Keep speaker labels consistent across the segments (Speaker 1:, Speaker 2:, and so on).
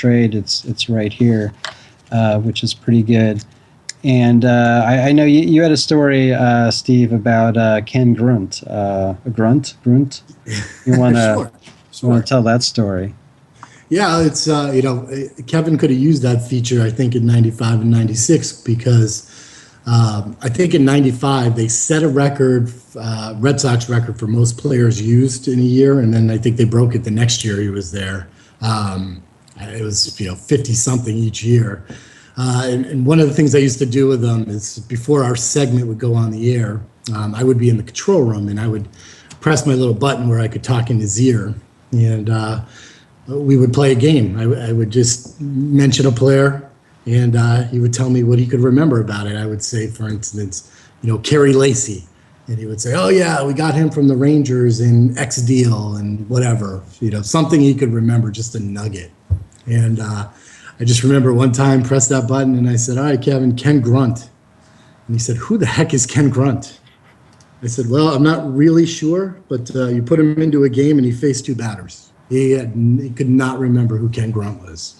Speaker 1: trade, it's right here, which is pretty good. And I know you had a story, Steve, about Ken Grunt. Grunt? You want to
Speaker 2: Sure.
Speaker 1: tell that story?
Speaker 2: Yeah, it's Kevin could have used that feature, I think, in '95 and '96 because I think in '95 they set a record, Red Sox record for most players used in a year, and then I think they broke it the next year he was there. It was 50 something each year. And one of the things I used to do with them is before our segment would go on the air, I would be in the control room and I would press my little button where I could talk in his ear, and we would play a game. I would just mention a player, and he would tell me what he could remember about it. I would say, for instance, Kerry Lacy, and he would say, "Oh yeah, we got him from the Rangers in X deal and whatever." Something he could remember, just a nugget. And I just remember one time pressed that button and I said, "All right, Kevin, Ken Grunt." And he said, "Who the heck is Ken Grunt?" I said, "Well, I'm not really sure, but you put him into a game and he faced two batters." He could not remember who Ken Grunt was.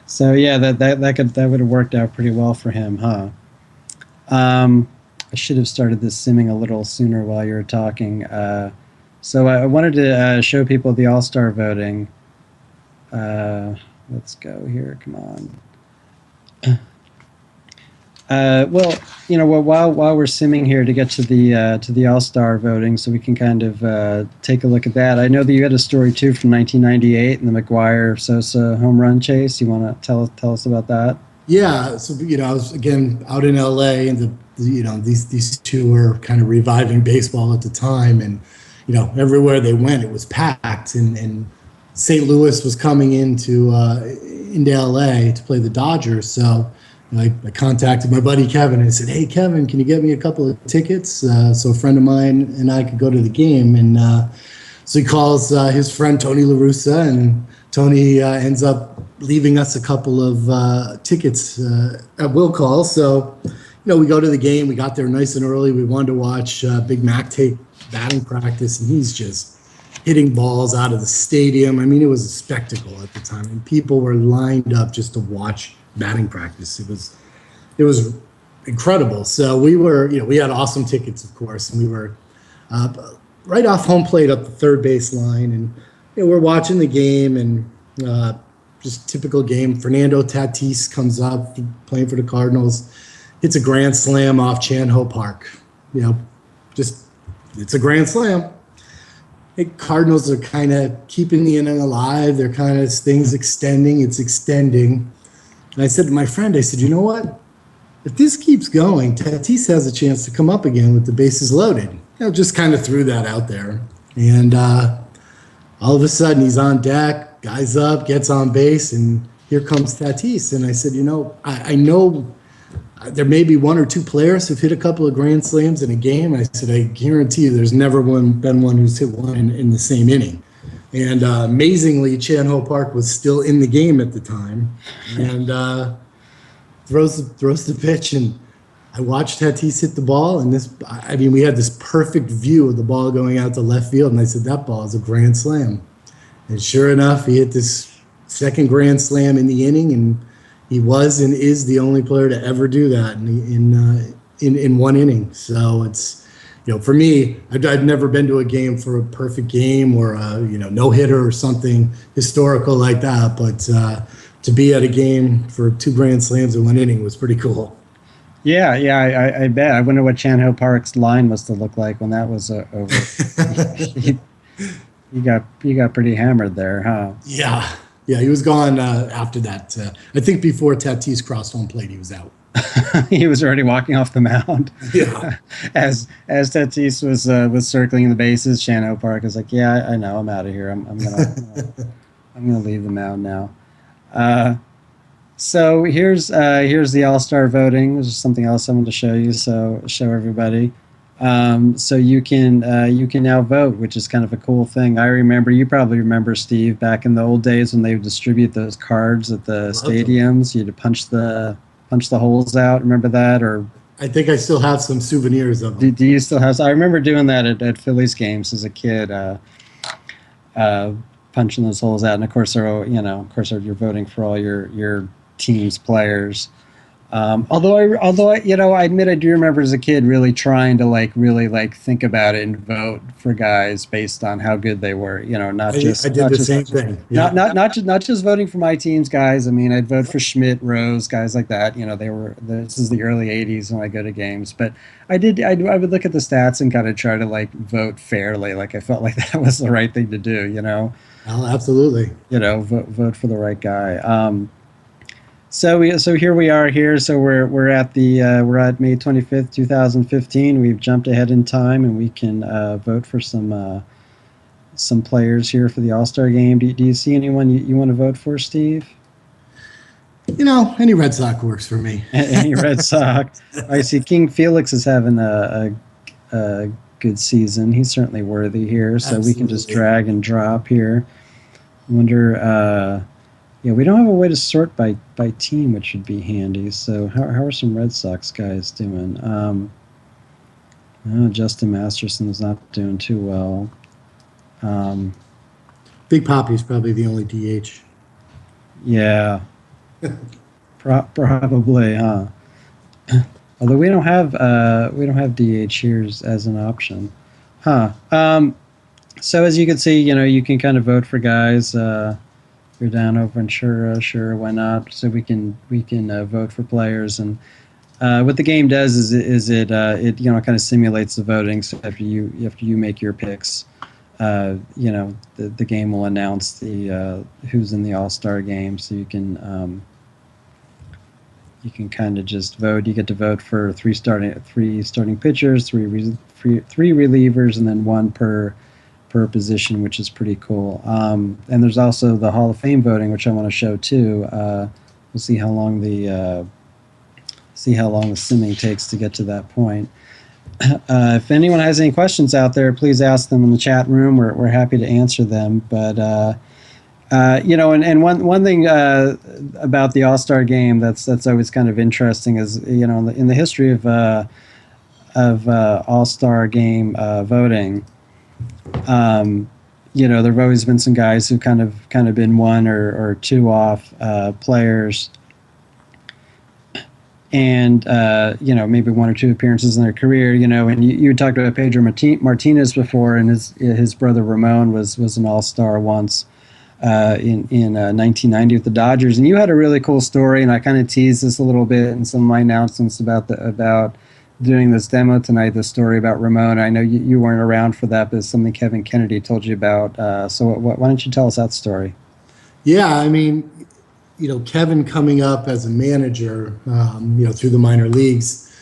Speaker 1: So yeah, that would have worked out pretty well for him, huh? I should have started this simming a little sooner while you were talking. So I wanted to show people the All-Star voting. Let's go here. Come on. Well, while we're simming here to get to the All-Star voting, so we can kind of take a look at that. I know that you had a story too from 1998 in the McGuire-Sosa home run chase. You want to tell us about that?
Speaker 2: Yeah. So I was again out in LA, and these two were kind of reviving baseball at the time, and everywhere they went, it was packed, and St. Louis was coming into LA to play the Dodgers, so. I contacted my buddy Kevin and I said, "Hey, Kevin, can you get me a couple of tickets so a friend of mine and I could go to the game?" And so he calls his friend Tony La Russa, and Tony ends up leaving us a couple of tickets at will call. So, we go to the game. We got there nice and early. We wanted to watch Big Mac take batting practice, and he's just hitting balls out of the stadium. I mean, it was a spectacle at the time, and people were lined up just to watch batting practice. It was incredible. So we had awesome tickets, of course, and we were right off home plate up the third base line, and we're watching the game, and just typical game. Fernando Tatis comes up, playing for the Cardinals, hits a grand slam off Chan-Ho Park. It's a grand slam. The Cardinals are kind of keeping the inning alive. They're kind of things extending. It's extending. And I said to my friend, I said, "You know what? If this keeps going, Tatis has a chance to come up again with the bases loaded." Just kind of threw that out there. And all of a sudden, he's on deck, guy's up, gets on base, and here comes Tatis. And I said, I know there may be one or two players who've hit a couple of grand slams in a game. I said, I guarantee you there's never been one who's hit one in the same inning. And amazingly, Chan-Ho Park was still in the game at the time, and throws the pitch, and I watched Tatis hit the ball, and we had this perfect view of the ball going out to left field, and I said, that ball is a grand slam. And sure enough, he hit this second grand slam in the inning, and he was and is the only player to ever do that in one inning. So it's. For me, I've never been to a game for a perfect game or a no-hitter or something historical like that. But to be at a game for two grand slams in one inning was pretty cool.
Speaker 1: Yeah, I bet. I wonder what Chan-Ho Park's line must have looked like when that was over. You got pretty hammered there, huh?
Speaker 2: Yeah, he was gone after that. I think before Tatis crossed home plate, he was out.
Speaker 1: He was already walking off the mound.
Speaker 2: Yeah.
Speaker 1: As Tatis was circling the bases, Chan-Ho Park is like, "Yeah, I know, I'm out of here. I'm gonna leave the mound now." So here's the All-Star voting. This is something else I wanted to show you. So show everybody. So you can now vote, which is kind of a cool thing. You probably remember, Steve, back in the old days when they would distribute those cards at the stadiums. You had to punch the holes out. Remember that? Or
Speaker 2: I think I still have some souvenirs of them.
Speaker 1: Do you still have? I remember doing that at Phillies games as a kid. punching those holes out. And of course, you're voting for all your team's players. I admit I do remember as a kid really trying to really think about it and vote for guys based on how good they were. Not just
Speaker 2: I did the same thing. Yeah.
Speaker 1: not just voting for my team's guys. I mean, I'd vote for Schmidt, Rose, guys like that. This is the early '80s when I go to games, but I would look at the stats and kind of try to vote fairly. Like I felt like that was the right thing to do.
Speaker 2: Oh, absolutely.
Speaker 1: Vote for the right guy. So here we are here. So we're at May 25th, 2015. We've jumped ahead in time, and we can vote for some players here for the All-Star game. Do you see anyone you want to vote for, Steve?
Speaker 2: Any Red Sox works for me.
Speaker 1: Any Red Sox. I see King Felix is having a good season. He's certainly worthy here. So
Speaker 2: Absolutely.
Speaker 1: We can just drag and drop here. I wonder. Yeah, we don't have a way to sort by team, which would be handy. So how are some Red Sox guys doing? Justin Masterson is not doing too well.
Speaker 2: Big Poppy's probably the only DH.
Speaker 1: Yeah, probably, huh? Although we don't have DH here as an option, huh? So as you can see, you can kind of vote for guys. You're down over and sure, why not? So we can vote for players, and what the game does is it kind of simulates the voting. So after you make your picks, the game will announce the who's in the All-Star game. So you can kind of just vote. You get to vote for three starting pitchers, three relievers, and then one per position, which is pretty cool. And there's also the Hall of Fame voting, which I want to show too. We'll see how long the simming takes to get to that point. If anyone has any questions out there, please ask them in the chat room. We're happy to answer them. But and one thing about the All-Star game that's always kind of interesting is in the history of All-Star game voting. There have always been some guys who kind of been one or two off players, and maybe one or two appearances in their career. And you talked about Pedro Martinez before, and his brother Ramon was an All-Star once in 1990 with the Dodgers. And you had a really cool story, and I kind of teased this a little bit in some of my announcements about doing this demo tonight, the story about Ramon. I know you weren't around for that, but it's something Kevin Kennedy told you about. So why don't you tell us that story?
Speaker 2: Yeah, I mean, Kevin coming up as a manager, through the minor leagues,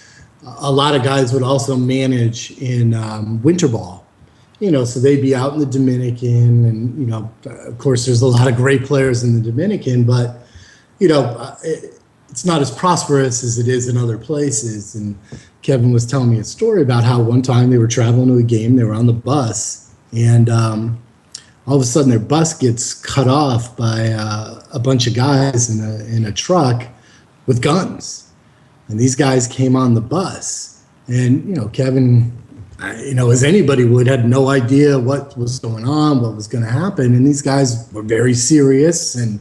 Speaker 2: a lot of guys would also manage in winter ball. So they'd be out in the Dominican, and, of course, there's a lot of great players in the Dominican, but, it's not as prosperous as it is in other places. And Kevin was telling me a story about how one time they were traveling to a game, they were on the bus, and all of a sudden their bus gets cut off by a bunch of guys in a truck with guns. And these guys came on the bus, and, Kevin, as anybody would, had no idea what was going on, what was going to happen. And these guys were very serious, and,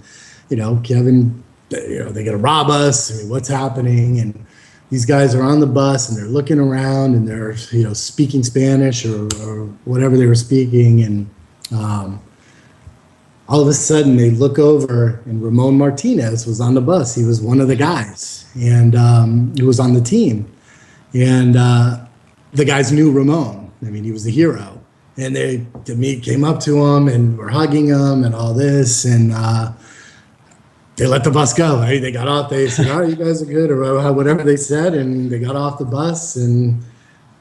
Speaker 2: Kevin, they're going to rob us. I mean, what's happening? And these guys are on the bus, and they're looking around, and they're, speaking Spanish or whatever they were speaking. And all of a sudden they look over, and Ramon Martinez was on the bus. He was one of the guys, and he was on the team. And the guys knew Ramon. I mean, he was the hero. And they came up to him and were hugging him and all this. And they let the bus go. Right? They got off. They said, "Oh, you guys are good," or whatever they said, and they got off the bus. And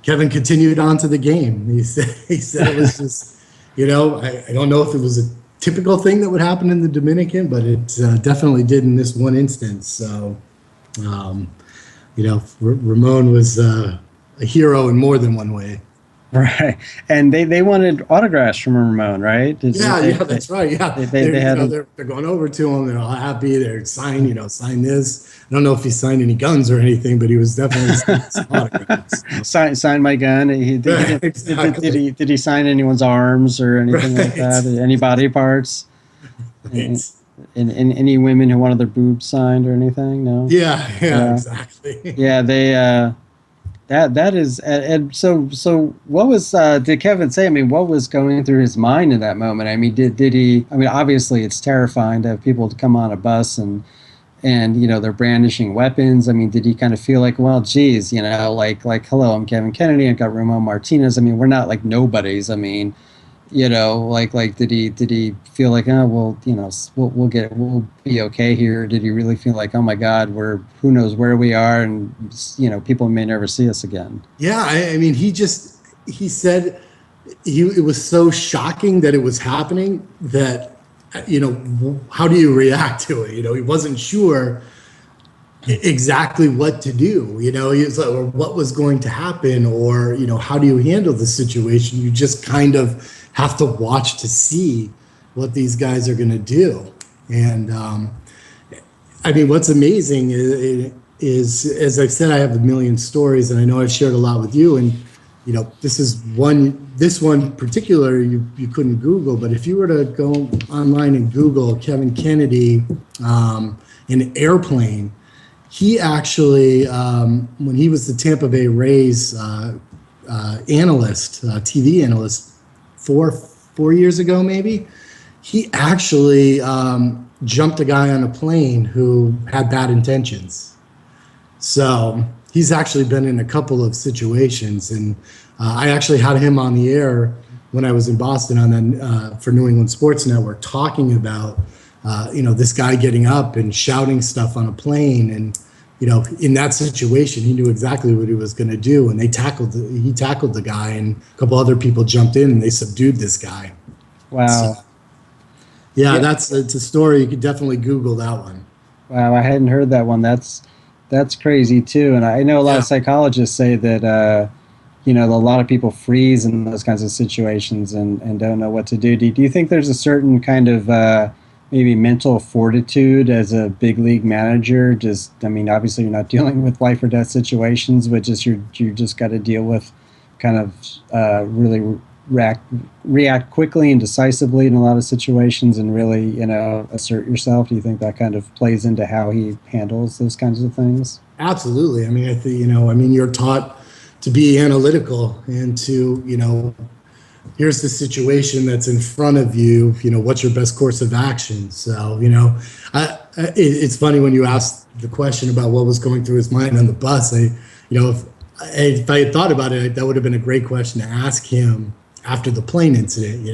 Speaker 2: Kevin continued on to the game. He said it was just, I don't know if it was a typical thing that would happen in the Dominican, but it definitely did in this one instance. So, Ramon was a hero in more than one way.
Speaker 1: Right, and they wanted autographs from Ramon, right?
Speaker 2: Yeah, yeah, that's right. Yeah,
Speaker 1: They had him
Speaker 2: they're going over to him. They're all happy. They're sign, sign this. I don't know if he signed any guns or anything, but he was definitely signing some autographs. So.
Speaker 1: sign my gun. He
Speaker 2: Right,
Speaker 1: didn't,
Speaker 2: exactly.
Speaker 1: did he sign anyone's arms or anything like
Speaker 2: Right,
Speaker 1: that? Any body parts? And,
Speaker 2: right.
Speaker 1: any women who wanted their boobs signed or anything? No.
Speaker 2: Yeah, yeah,
Speaker 1: Yeah,
Speaker 2: exactly.
Speaker 1: yeah. They that is and so what was did Kevin say? I mean, what was going through his mind in that moment? I mean, did he? I mean, obviously it's terrifying to have people to come on a bus and they're brandishing weapons. I mean, did he kind of feel like, well, geez, like hello, I'm Kevin Kennedy, I got Ramon Martinez. I mean, we're not like nobodies. I mean, like did he feel like, oh well, we'll be okay here? Did he really feel like, oh my God, we're who knows where we are, and people may never see us again?
Speaker 2: Yeah, I mean, he said it was so shocking that it was happening that how do you react to it? He wasn't sure exactly what to do. He was like, or what was going to happen, or how do you handle the situation? You just kind of have to watch to see what these guys are going to do. And I mean, what's amazing is, as I've said, I have a million stories, and I know I've shared a lot with you. And this one particular you couldn't Google, but if you were to go online and Google Kevin Kennedy, an airplane, he actually, when he was the Tampa Bay Rays analyst, TV analyst, four years ago maybe, he actually jumped a guy on a plane who had bad intentions. So he's actually been in a couple of situations, and I actually had him on the air when I was in Boston for New England Sports Network, talking about this guy getting up and shouting stuff on a plane, and in that situation, he knew exactly what he was going to do, and he tackled the guy, and a couple other people jumped in and they subdued this guy. So,
Speaker 1: Wow.
Speaker 2: yeah,
Speaker 1: Yeah.
Speaker 2: it's a story. You could definitely Google that one.
Speaker 1: Wow, I hadn't heard that one. That's crazy too. And I know a lot
Speaker 2: Yeah.
Speaker 1: of psychologists say that a lot of people freeze in those kinds of situations and don't know what to do. Do you think there's a certain kind of maybe mental fortitude as a big league manager? Just, I mean, obviously you're not dealing with life or death situations, but just you just got to deal with kind of really react quickly and decisively in a lot of situations and really assert yourself. Do you think that kind of plays into how he handles those kinds of things?
Speaker 2: Absolutely. I mean, I think, you're taught to be analytical and to, here's the situation that's in front of you, what's your best course of action? So, it's funny when you asked the question about what was going through his mind on the bus. If I had thought about it, that would have been a great question to ask him after the plane incident.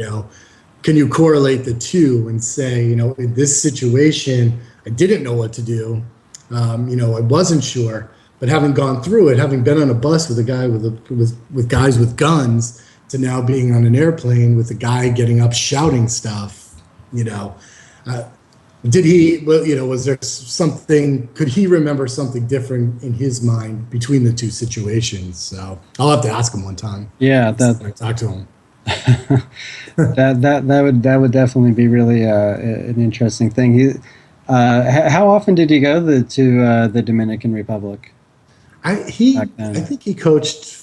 Speaker 2: Can you correlate the two and say, in this situation, I didn't know what to do. I wasn't sure, but having gone through it, having been on a bus with a guy with guys with guns, to now being on an airplane with a guy getting up shouting stuff, did he? Well, was there something? Could he remember something different in his mind between the two situations? So I'll have to ask him one time.
Speaker 1: Yeah,
Speaker 2: I talk to him.
Speaker 1: that would definitely be really an interesting thing. How often did he go to the Dominican Republic
Speaker 2: I
Speaker 1: back then?
Speaker 2: think he coached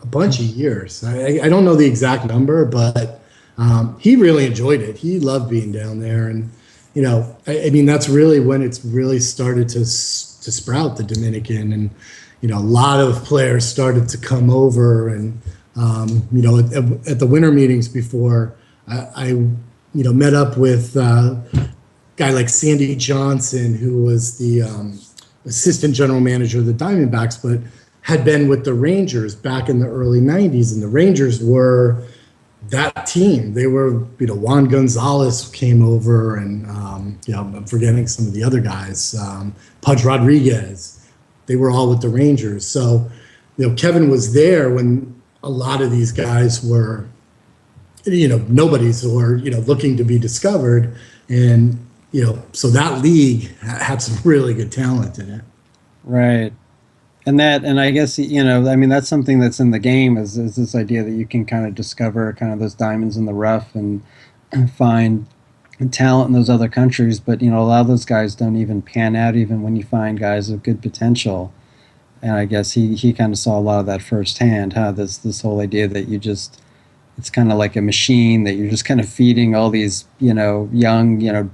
Speaker 2: a bunch of years. I don't know the exact number, but he really enjoyed it. He loved being down there, and I mean, that's really when it's really started to sprout, the Dominican, and a lot of players started to come over, and at the winter meetings before, I met up with a guy like Sandy Johnson, who was the assistant general manager of the Diamondbacks, but had been with the Rangers back in the early 90s. And the Rangers were that team. They were, Juan Gonzalez came over, and, I'm forgetting some of the other guys, Pudge Rodriguez. They were all with the Rangers. So, Kevin was there when a lot of these guys were, nobodies, or, looking to be discovered. And, so that league had some really good talent in it.
Speaker 1: Right. And I guess, I mean, that's something that's in the game is this idea that you can kind of discover kind of those diamonds in the rough and find talent in those other countries. But, a lot of those guys don't even pan out, even when you find guys of good potential. And I guess he kind of saw a lot of that firsthand, huh? This whole idea that it's kind of like a machine that you're just kind of feeding all these, young,